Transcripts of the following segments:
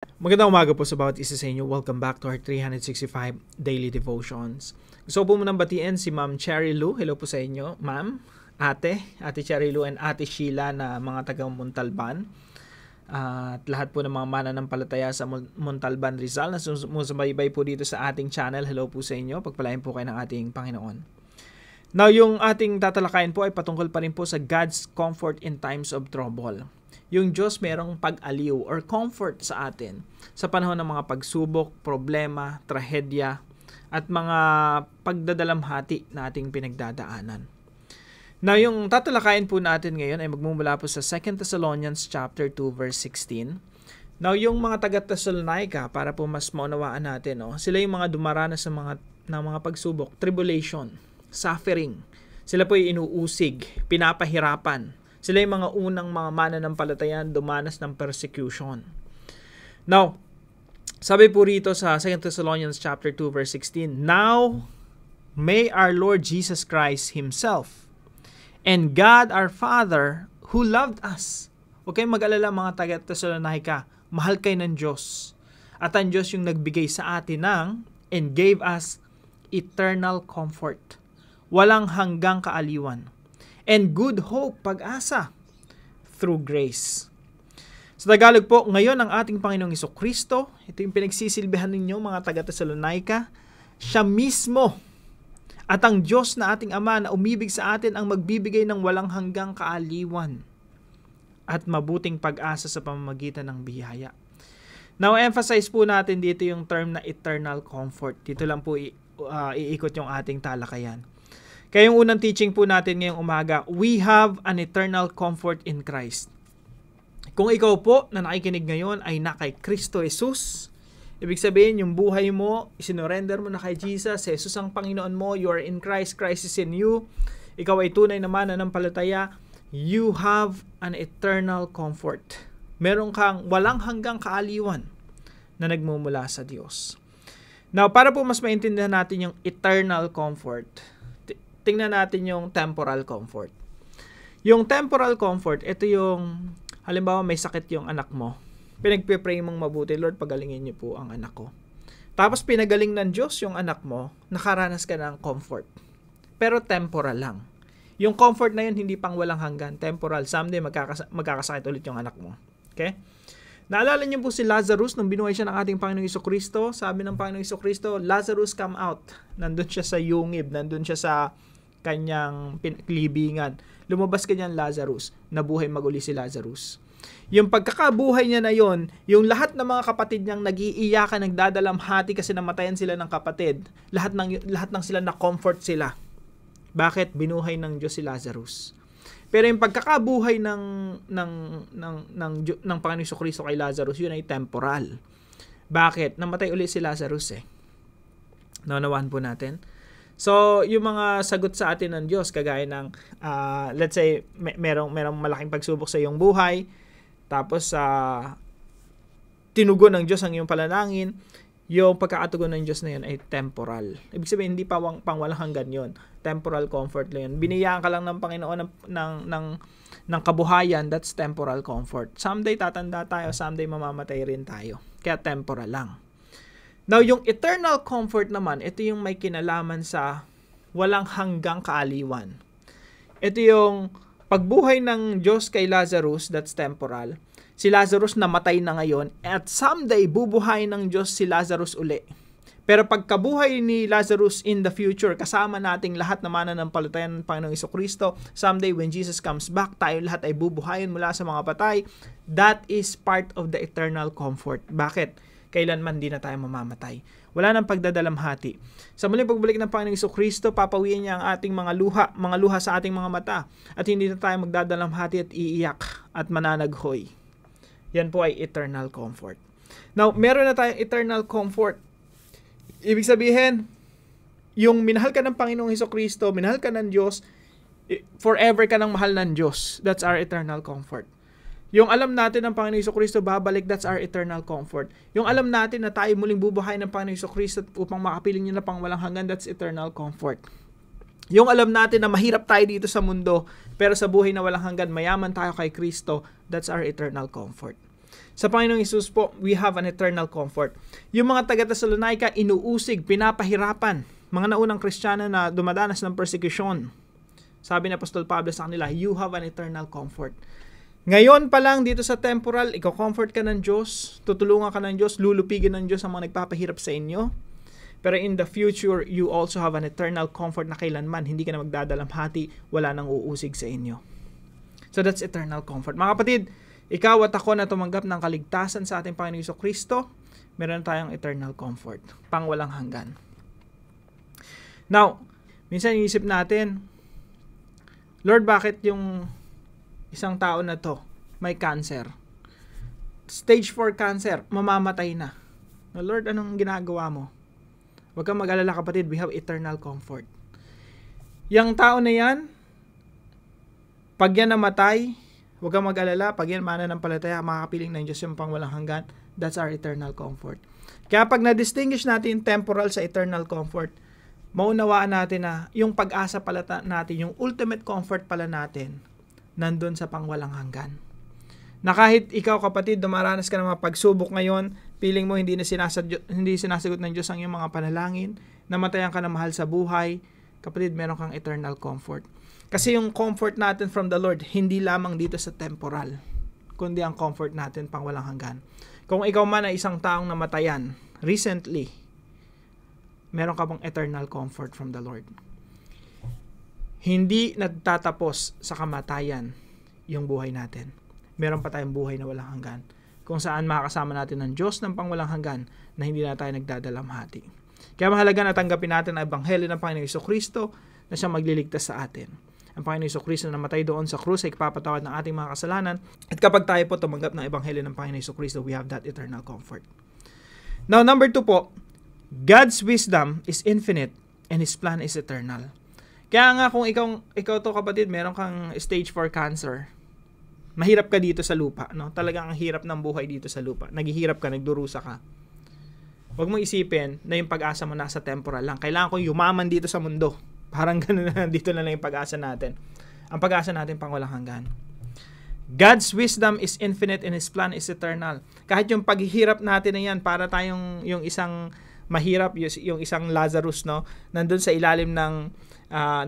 Magandang umaga po sa bawat isa sa inyo. Welcome back to our 365 Daily Devotions. Gusto po munang batiin si Ma'am Cherry Lou. Hello po sa inyo, Ma'am, Ate Cherry Lou and Ate Sheila na mga taga Montalban. At lahat po ng mga mananampalataya sa Montalban, Rizal na sumusubaybay po dito sa ating channel. Hello po sa inyo. Pagpalain po kayo ng ating Panginoon. Now, yung ating tatalakayin po ay patungkol pa rin po sa God's comfort in times of trouble. Yung Diyos merong pag-aliw or comfort sa atin sa panahon ng mga pagsubok, problema, trahedya, at mga pagdadalamhati na ating pinagdadaanan. Now, yung tatalakayin po natin ngayon ay magmumula po sa 2 Thessalonians chapter 2 verse 16. Now, yung mga taga-Thessalonica, para po mas maunawaan natin, sila yung mga dumaranas ng mga pagsubok, tribulation, suffering. Sila po yung inuusig, pinapahirapan. Sila yung mga unang mga mananampalataya dumanas ng persecution. Now, sabi po rito sa 2 Thessalonians chapter 2 verse 16, "Now may our Lord Jesus Christ Himself and God our Father who loved us." Okay, mag-alala mga taga-Thessalonica, mahal kayo ng Diyos. At ang Diyos yung nagbigay sa atin ng and gave us eternal comfort. Walang hanggang kaaliwan. And good hope, pag-asa, through grace. Sa Tagalog po, ngayon ang ating Panginoong Jesucristo, ito yung pinagsisilbihan ninyo mga taga-Thessalonica, siya mismo at ang Diyos na ating Ama na umibig sa atin ang magbibigay ng walang hanggang kaaliwan at mabuting pag-asa sa pamamagitan ng biyaya. Now, emphasize po natin dito yung term na eternal comfort. Dito lang po iikot yung ating talakayan. Kaya yung unang teaching po natin ngayong umaga, we have an eternal comfort in Christ. Kung ikaw po na nakikinig ngayon ay na kay Kristo Jesus, ibig sabihin yung buhay mo, isinorender mo na kay Jesus, Jesus ang Panginoon mo, you are in Christ, Christ is in you, ikaw ay tunay na mananampalataya, you have an eternal comfort. Meron kang walang hanggang kaaliwan na nagmumula sa Diyos. Now, para po mas maintindihan natin yung eternal comfort, tingnan natin yung temporal comfort. Yung temporal comfort, ito yung, halimbawa may sakit yung anak mo. Pinagpipray mong mabuti, Lord, pagalingin niyo po ang anak ko. Tapos pinagaling ng Diyos yung anak mo, nakaranas ka ng comfort. Pero temporal lang. Yung comfort na yun, hindi pang walang hanggan. Temporal. Someday, magkakasakit ulit yung anak mo. Okay? Naalala niyo po si Lazarus nung binuhay siya ng ating Panginoong Jesucristo. Sabi ng Panginoong Jesucristo, Lazarus, come out. Nandun siya sa yungib, nandun siya sa kanyang libingan. Lumabas kanyan Lazarus, nabuhay maguli si Lazarus. Yung pagkakabuhay niya na yon, yung lahat ng mga kapatid niyang nag-iiyakan, nagdadalamhati kasi namatayan sila ng kapatid, lahat ng sila na comfort sila. Bakit? Binuhay ng Diyos si Lazarus. Pero yung pagkakabuhay ng Panginoong Jesucristo kay Lazarus, yun ay temporal. Bakit? Namatay ulit si Lazarus Naunawaan po natin. So, yung mga sagot sa atin ng Diyos, kagaya ng, let's say, merong malaking pagsubok sa iyong buhay, tapos tinugon ng Diyos ang iyong panalangin, yung pagkakatugon ng Diyos na yun ay temporal. Ibig sabihin, hindi pang walang hanggan yun. Temporal comfort lang yun. Biniyaan ka lang ng Panginoon ng kabuhayan, that's temporal comfort. Someday tatanda tayo, someday mamamatay rin tayo. Kaya temporal lang. Now, yung eternal comfort naman, ito yung may kinalaman sa walang hanggang kaaliwan. Ito yung pagbuhay ng Diyos kay Lazarus, that's temporal. Si Lazarus namatay na ngayon, at someday bubuhayin ng Diyos si Lazarus uli. Pero pagkabuhay ni Lazarus in the future, kasama nating lahat na mananampalataya ng Panginoong Jesucristo, someday when Jesus comes back, tayo lahat ay bubuhayin mula sa mga patay. That is part of the eternal comfort. Bakit? Kailanman di na tayo mamamatay. Wala nang pagdadalamhati. Sa muling pagbalik ng Panginoong Jesucristo, papawiin niya ang ating mga luha sa ating mga mata, at hindi na tayo magdadalamhati at iiyak at mananaghoy. Yan po ay eternal comfort. Now, meron na tayong eternal comfort. Ibig sabihin, yung minahal ka ng Panginoong Jesucristo, minahal ka ng Diyos, forever ka ng mahal ng Diyos. That's our eternal comfort. Yung alam natin ng Panginoong Jesucristo babalik, that's our eternal comfort. Yung alam natin na tayo muling bubuhay ng Panginoong Jesucristo upang makapiling niya na pang walang hanggan, that's eternal comfort. Yung alam natin na mahirap tayo dito sa mundo, pero sa buhay na walang hanggan, mayaman tayo kay Kristo, that's our eternal comfort. Sa Panginoong Hesus po, we have an eternal comfort. Yung mga taga-Thessalonica, inuusig, pinapahirapan. Mga naunang Kristiyano na dumadanas ng persecution. Sabi ni Apostol Pablo sa kanila, you have an eternal comfort. Ngayon pa lang dito sa temporal, iko-comfort ka ng Diyos, tutulungan ka ng Diyos, lulupigin ng Diyos ang mga nagpapahirap sa inyo. Pero in the future, you also have an eternal comfort na kailanman, hindi ka na magdadalamhati, wala nang uusig sa inyo. So that's eternal comfort. Mga kapatid, ikaw at ako na tumanggap ng kaligtasan sa ating Panginoong Jesucristo, meron tayong eternal comfort, pang walang hanggan. Now, minsan iisip natin, Lord, bakit yung isang tao na to may cancer? Stage 4 cancer, mamamatay na. No, Lord, anong ginagawa mo? Huwag kang mag-alala kapatid, we have eternal comfort. Yang tao na yan, pag yan namatay, huwag kang mag-alala, pag yan mananampalataya, makakapiling ng Diyos yung pang walang hanggan, that's our eternal comfort. Kaya pag na-distinguish natin temporal sa eternal comfort, maunawaan natin na yung pag-asa pala natin, yung ultimate comfort pala natin, nandun sa pangwalang hanggan. Na kahit ikaw kapatid, dumaranas ka ng mga pagsubok ngayon, feeling mo hindi sinasagot ng Diyos ang iyong mga panalangin, namatayan ka na mahal sa buhay, kapatid, meron kang eternal comfort. Kasi yung comfort natin from the Lord, hindi lamang dito sa temporal, kundi ang comfort natin pangwalang hanggan. Kung ikaw man ay isang taong namatayan, recently, meron ka bang eternal comfort from the Lord? Hindi nagtatapos sa kamatayan yung buhay natin. Meron pa tayong buhay na walang hanggan. Kung saan makakasama natin ng Diyos ng pangwalang hanggan na hindi na tayo nagdadalamhati. Kaya mahalaga na tanggapin natin ang Ebanghelyo ng Panginoong Jesucristo na siya magliligtas sa atin. Ang Panginoong Jesucristo na namatay doon sa krus ay ipapatawad ng ating mga kasalanan. At kapag tayo po tumanggap ng Ebanghelyo ng Panginoong Jesucristo, we have that eternal comfort. Now, number 2 po, God's wisdom is infinite and His plan is eternal. Kaya nga kung ikaw to kapatid, meron kang stage 4 cancer, mahirap ka dito sa lupa, no? Talagang ang hirap ng buhay dito sa lupa. Naghihirap ka, nagdurusa ka. Huwag mong isipin na yung pag-asa mo nasa temporal lang. Kailangan kong yumaman dito sa mundo. Parang gano'n na, dito na lang yung pag-asa natin. Ang pag-asa natin pang walang hanggan. God's wisdom is infinite and His plan is eternal. Kahit yung paghihirap natin na yan, para tayong yung isang mahirap, yung isang Lazarus, no? Nandun sa ilalim ng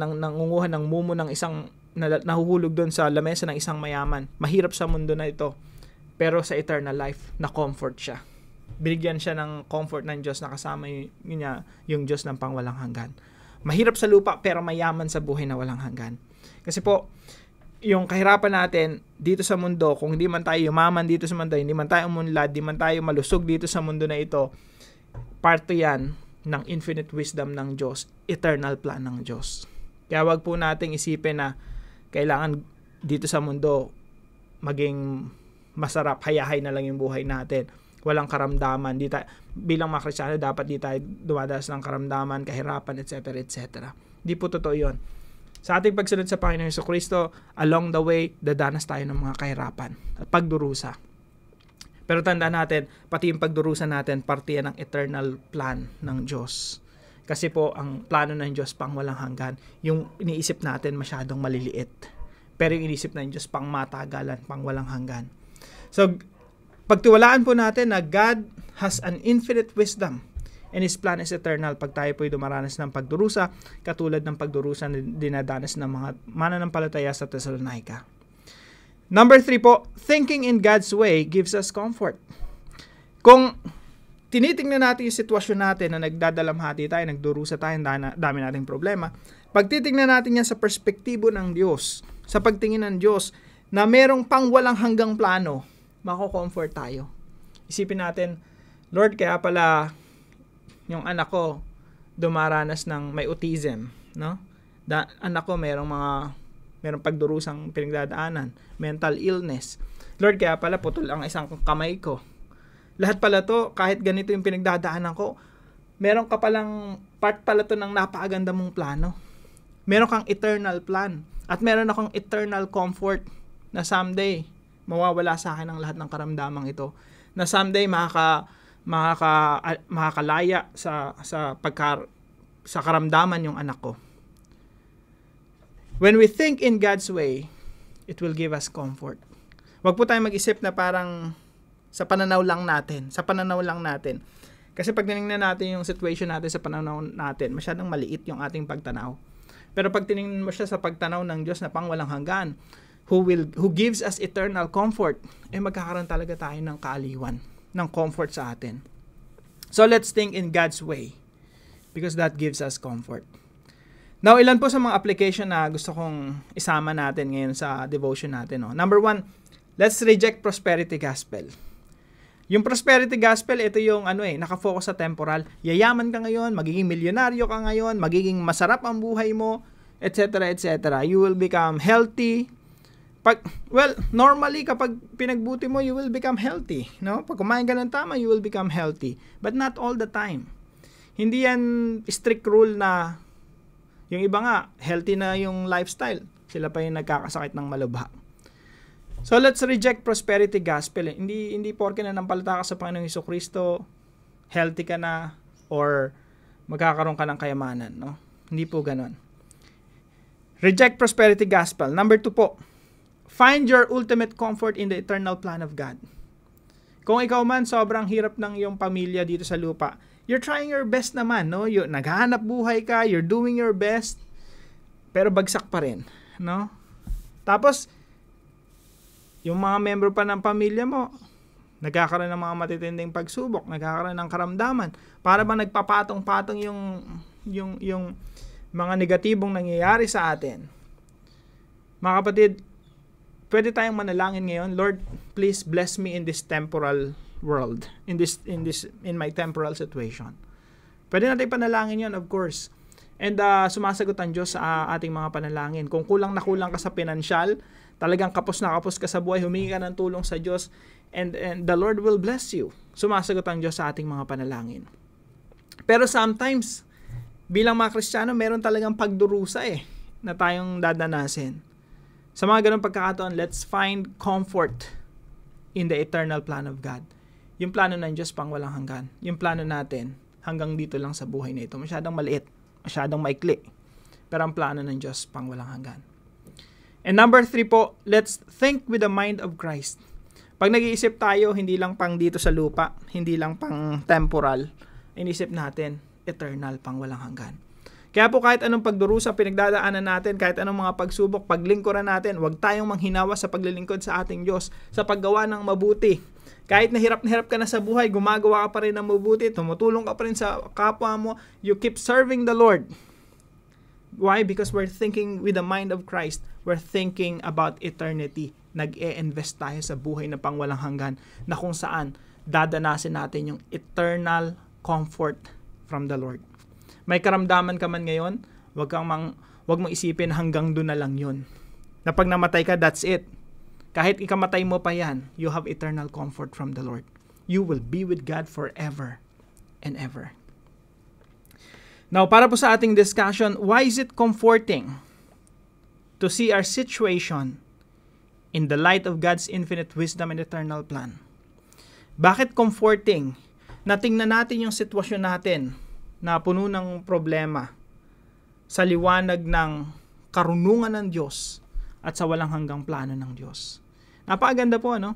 nangunguhan ng mumo ng isang nahuhulog doon sa lamesa ng isang mayaman. Mahirap sa mundo na ito, pero sa eternal life, na-comfort siya. Binigyan siya ng comfort ng Diyos na kasama niya yung Diyos ng pangwalang hanggan. Mahirap sa lupa, pero mayaman sa buhay na walang hanggan. Kasi po, yung kahirapan natin dito sa mundo, kung hindi man tayo yumaman dito sa mundo, hindi man tayo umunlad, hindi man tayo malusog dito sa mundo na ito, parte yan ng infinite wisdom ng Diyos, eternal plan ng Diyos. Kaya wag po nating isipin na kailangan dito sa mundo maging masarap, hayahay na lang yung buhay natin. Walang karamdaman. Bilang mga Kristiyano, dapat di tayo dumadanas ng karamdaman, kahirapan, etc. etc. Di po totoo yun. Sa ating pagsunod sa Panginoong Jesucristo, along the way, dadanas tayo ng mga kahirapan at pagdurusa. Pero tandaan natin, pati yung pagdurusa natin, parte yan ng eternal plan ng Diyos. Kasi po, ang plano ng Diyos pang walang hanggan, yung iniisip natin masyadong maliliit. Pero yung iniisip ng Diyos pang matagalan, pang walang hanggan. So, pagtiwalaan po natin na God has an infinite wisdom and His plan is eternal pag tayo po'y dumaranas ng pagdurusa, katulad ng pagdurusa na dinadanas ng mga mananampalataya sa Thessalonica. Number 3 po, thinking in God's way gives us comfort. Kung tinitingnan natin yung sitwasyon natin na nagdadalamhati tayo, nagdurusa tayo, dami nating problema, pag titingnan natin yan sa perspektibo ng Diyos, sa pagtingin ng Diyos, na merong pang walang hanggang plano, mako-comfort tayo. Isipin natin, Lord, kaya pala yung anak ko dumaranas ng may autism, no? Anak ko merong pagdurusang pinagdadaanan, mental illness. Lord, kaya pala putol ang isang kamay ko. Lahat pala to, kahit ganito yung pinagdadaanan ko, meron ka palang part pala to ng napakaganda mong plano. Meron kang eternal plan. At meron akong eternal comfort na someday, mawawala sa akin ang lahat ng karamdamang ito. Na someday, makakalaya sa karamdaman yung anak ko. When we think in God's way, it will give us comfort. Wag po tayong mag-isip na parang Sa pananaw lang natin. Sa pananaw lang natin. Kasi pag tinignan natin yung situation natin sa pananaw natin, masyadong maliit yung ating pagtanaw. Pero pag tinignan mo siya sa pagtanaw ng Diyos na pangwalang hanggan, who gives us eternal comfort, magkakaroon talaga tayo ng kaaliwan, ng comfort sa atin. So let's think in God's way because that gives us comfort. Now, ilan po sa mga application na gusto kong isama natin ngayon sa devotion natin. No? Number 1, let's reject prosperity gospel. Yung prosperity gospel, ito yung nakafocus sa temporal. Yayaman ka ngayon, magiging milyonaryo ka ngayon, magiging masarap ang buhay mo, etc., etc. You will become healthy. Normally, kapag pinagbuti mo, you will become healthy. No? Pag kumain ka ng tama, you will become healthy. But not all the time. Hindi yan strict rule na yung iba nga, healthy na yung lifestyle. Sila pa yung nagkakasakit ng malubha. So, let's reject prosperity gospel. Hindi porke na nampalata ka sa Panginoong Jesucristo, healthy ka na, or magkakaroon ka ng kayamanan. No? Hindi po ganon. Reject prosperity gospel. Number 2 po, find your ultimate comfort in the eternal plan of God. Kung ikaw man, sobrang hirap ng iyong pamilya dito sa lupa, you're trying your best naman, no? Naghahanap buhay ka, you're doing your best, pero bagsak pa rin, no? Tapos, yung mga member pa ng pamilya mo, nagkakaroon ng mga matitinding pagsubok, nagkakaroon ng karamdaman, para ba nagpapatong-patong yung mga negatibong nangyayari sa atin. Mga kapatid, pwede tayong manalangin ngayon, Lord, please bless me in this temporal world, in my temporal situation. Pwede natin panalangin yon, of course. And sumasagot ang Diyos sa ating mga panalangin. Kung kulang na kulang ka sa pinansyal, talagang kapos na kapos ka sa buhay, humingi ka ng tulong sa Diyos, and the Lord will bless you. Sumasagot ang Diyos sa ating mga panalangin. Pero sometimes, bilang mga Kristiyano, meron talagang pagdurusa na tayong dadanasin. Sa mga ganun pagkakataon, let's find comfort in the eternal plan of God. Yung plano ng Diyos pang walang hanggan. Yung plano natin, hanggang dito lang sa buhay na ito. Masyadong maliit, masyadong maikli. Pero ang plano ng Diyos pang walang hanggan. And number 3 po, let's think with the mind of Christ. Pag nag-iisip tayo, hindi lang pang dito sa lupa, hindi lang pang temporal, inisip natin, eternal pang walang hanggan. Kaya po kahit anong pagdurusa pinagdadaanan natin, kahit anong mga pagsubok, paglingkuran natin, huwag tayong manghinawa sa paglilingkod sa ating Diyos, sa paggawa ng mabuti. Kahit na hirap ka na sa buhay, gumagawa ka pa rin ng mabuti, tumutulong ka pa rin sa kapwa mo, you keep serving the Lord. Why? Because we're thinking with the mind of Christ. We're thinking about eternity. Nag-e-invest tayo sa buhay na pangwalang hanggan na kung saan dadanasin natin yung eternal comfort from the Lord. May karamdaman ka man ngayon, wag mong isipin hanggang doon na lang yun. Na pag namatay ka, that's it. Kahit ikamatay mo pa yan, you have eternal comfort from the Lord. You will be with God forever and ever. Now, para po sa ating discussion, why is it comforting to see our situation in the light of God's infinite wisdom and eternal plan? Bakit comforting na tingnan natin yung sitwasyon natin na puno ng problema sa liwanag ng karunungan ng Diyos at sa walang hanggang plano ng Diyos? Napakaganda po, ano?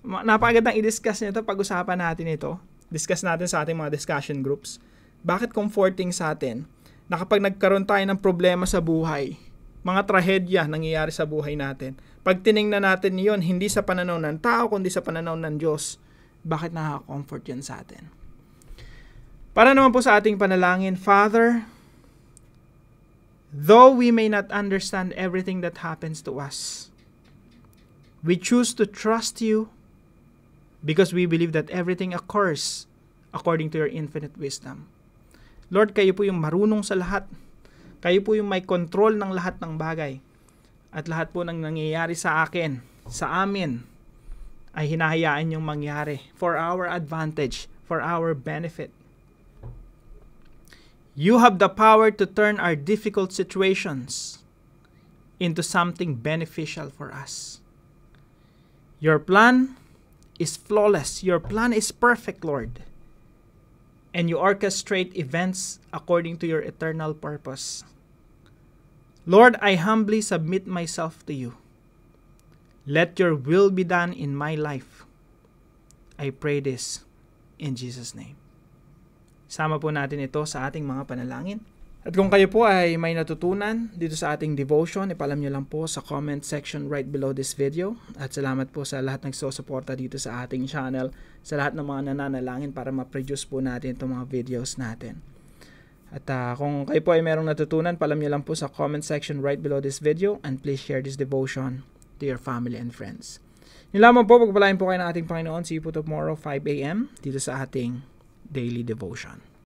Napakagandang i-discuss nito, pag-usapan natin ito. Discuss natin sa ating mga discussion groups. Bakit comforting sa atin na kapag nagkaroon tayo ng problema sa buhay, mga trahedya nangyayari sa buhay natin, pag tiningnan natin yon hindi sa pananaw ng tao, kundi sa pananaw ng Diyos, bakit nakaka-comfort yan sa atin? Para naman po sa ating panalangin, Father, though we may not understand everything that happens to us, we choose to trust you because we believe that everything occurs according to your infinite wisdom. Lord, kayo po yung marunong sa lahat. Kayo po yung may control ng lahat ng bagay. At lahat po ng nangyayari sa akin, sa amin, ay hinahayaan yung mangyari for our advantage, for our benefit. You have the power to turn our difficult situations into something beneficial for us. Your plan is flawless. Your plan is perfect, Lord. And you orchestrate events according to your eternal purpose. Lord, I humbly submit myself to you. Let your will be done in my life. I pray this in Jesus' name. Sama po natin ito sa ating mga panalangin. At kung kayo po ay may natutunan dito sa ating devotion, ipalam nyo lang po sa comment section right below this video. At salamat po sa lahat nagsusuporta dito sa ating channel, sa lahat ng mga nananalangin para ma-produce po natin itong mga videos natin. At kung kayo po ay merong natutunan, palam nyo lang po sa comment section right below this video, and please share this devotion to your family and friends. Yun lamang po, pagpalain po kayo ng ating Panginoon. See you po tomorrow 5 a.m. dito sa ating Daily Devotion.